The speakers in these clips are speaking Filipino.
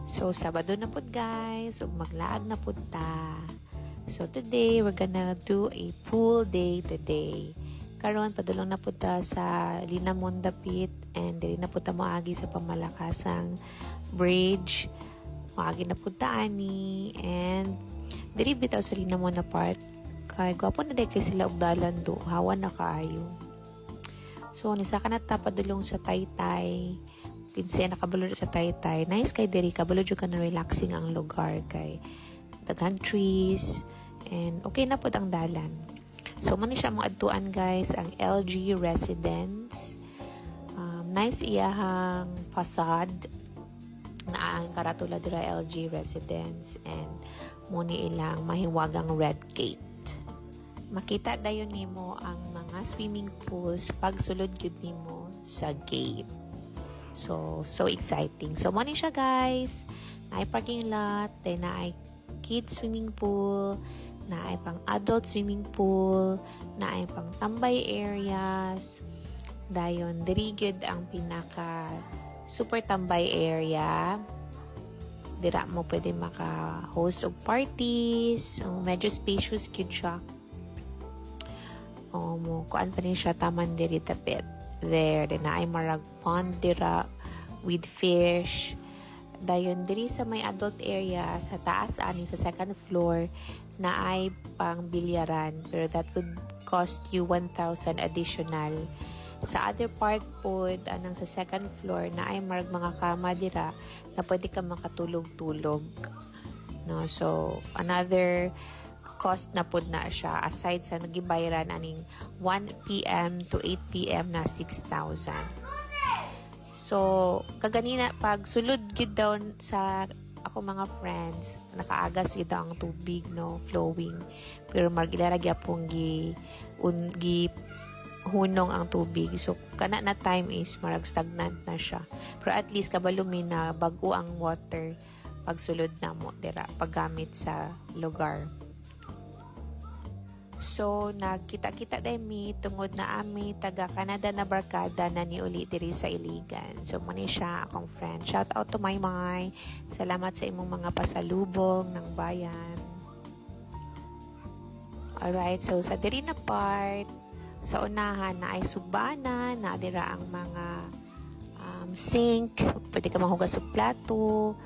So, Sabado na pud guys, ug maglaag na pud ta. So, today, we're gonna do a pool day today. Karon padulong na pud ta sa Linamon Dapit and diri na pud ta moagi sa Pamalakasang Bridge. Moagi na pud ta ani and diri bitaw sa Linamon na part. Kay gwapo na day kay sila og dalan do, hawa na kaayo. So, nisa ka na ta padulong sa Taytay. Kinsa nakabalod sa Taytay. Nice kay diri kabalod jud ka na relaxing ang lugar kay daghan trees and okay na pud ang dalan. So man siya mga adtuan guys ang LG Residence. Nice iyahang facade na ang karatula dira LG Residence and muni ilang mahiwagang red gate. Makita dayon nimo ang mga swimming pools pag sulod gyud nimo sa gate. So exciting. So, money siya guys. Naay parking lot. Then, naay kids swimming pool. Naay pang adult swimming pool. Naay pang tambay areas. Dayon, dirigid ang pinaka super tambay area. Dira mo pwede maka-host og parties. Medyo spacious cute siya. Kuan pa rin siya taman diri tapit. There, then naay marag pond dira with fish. Dayon diri sa may adult area sa taas ani sa second floor naay pang bilyaran pero that would cost you 1,000 additional. Sa other part pod anang sa second floor naay marag mga kama dira na pwede ka makatulog-tulog. No, so another cost na pud na siya aside sa nagibayaran aning 1 PM to 8 PM na 6,000. So, kaganina pag sulod gid daw sa ako mga friends, nakaagas gid ang tubig no flowing. Pero margilera gyapon gi hunong ang tubig. So, kana na time is marag stagnant na siya. Pero at least kabalumi na bag-o ang water pag sulod na mo dira paggamit sa lugar. So, nagkita-kita dahil mi tungod na ami taga Canada na barkada na ni uli diri sa Iligan. So, muni siya akong friend. Shout out to my. Salamat sa imong mga pasalubong ng bayan. Alright, so sa diri na part, sa unahan na ay subana, na dira ang mga sink, pwede ka mahugas og plato.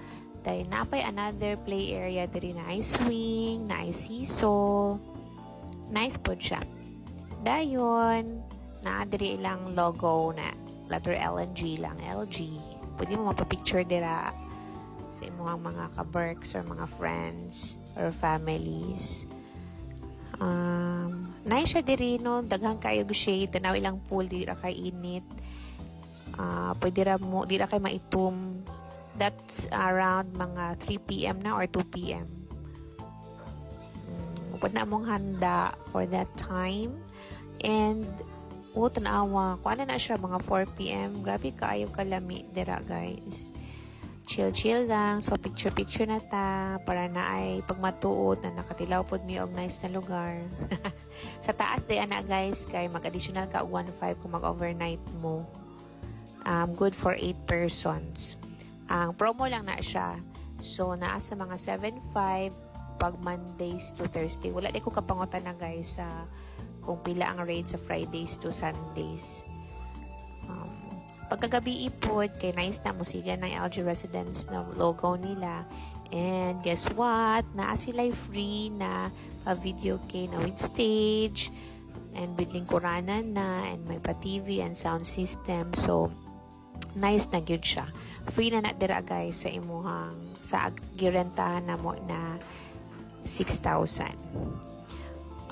Dahil napay another play area diri na ay swing, na ay seesaw. Nice po siya. Dayon, naadiri ilang logo na letter L and G lang, LG. Pwede mo mapapicture dira sa imuhang mga ka-berks or mga friends or families. Nice siya diri, no? Daghang kayo shade. Tanaw ilang pool, di ra kay init. Pwede ra mo, di ra kay maitum. That's around mga 3 PM na or 2 PM. Pwede na mong handa for that time. And, tanawa. Kung ano na siya, mga 4 PM. Grabe kaayo kalami dira, guys. Chill-chill lang. So, picture-picture na ta. Para na ay pagmatuod na nakatilaw pod mi og nice na lugar. Sa taas, day ana, guys. Kay mag-additional ka 1.5 kung mag-overnight mo. Good for 8 persons. Ang promo lang na siya. So, naa sa mga 7.5 pag Mondays to Thursday. Wala di ko kapangutan na guys sa kung pila ang rate sa Fridays to Sundays. Pagkagabi ipod, kay nice na musiga ng LG Residence na logo nila. And guess what? Naa sila free na pa-video kay na with stage and with lingkuranan na and may pa-TV and sound system. So, nice na good siya. Free na dira guys sa imuhang sa girentahan na mo na 6,000.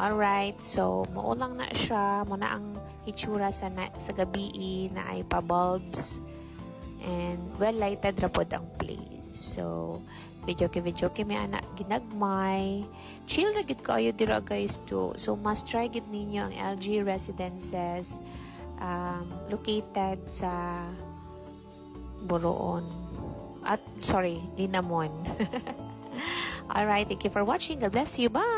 Alright, so maulang na siya. Muna ang hitsura sa gabi na ay pa-bulbs and well-lighted rapod ang place. So, video may anak ginagmay. Chill ra gid kayo dira guys too. So, must try gid ninyo ang LG Residences located sa Boroon. Linamon. Alright, thank you for watching. God bless you. Bye!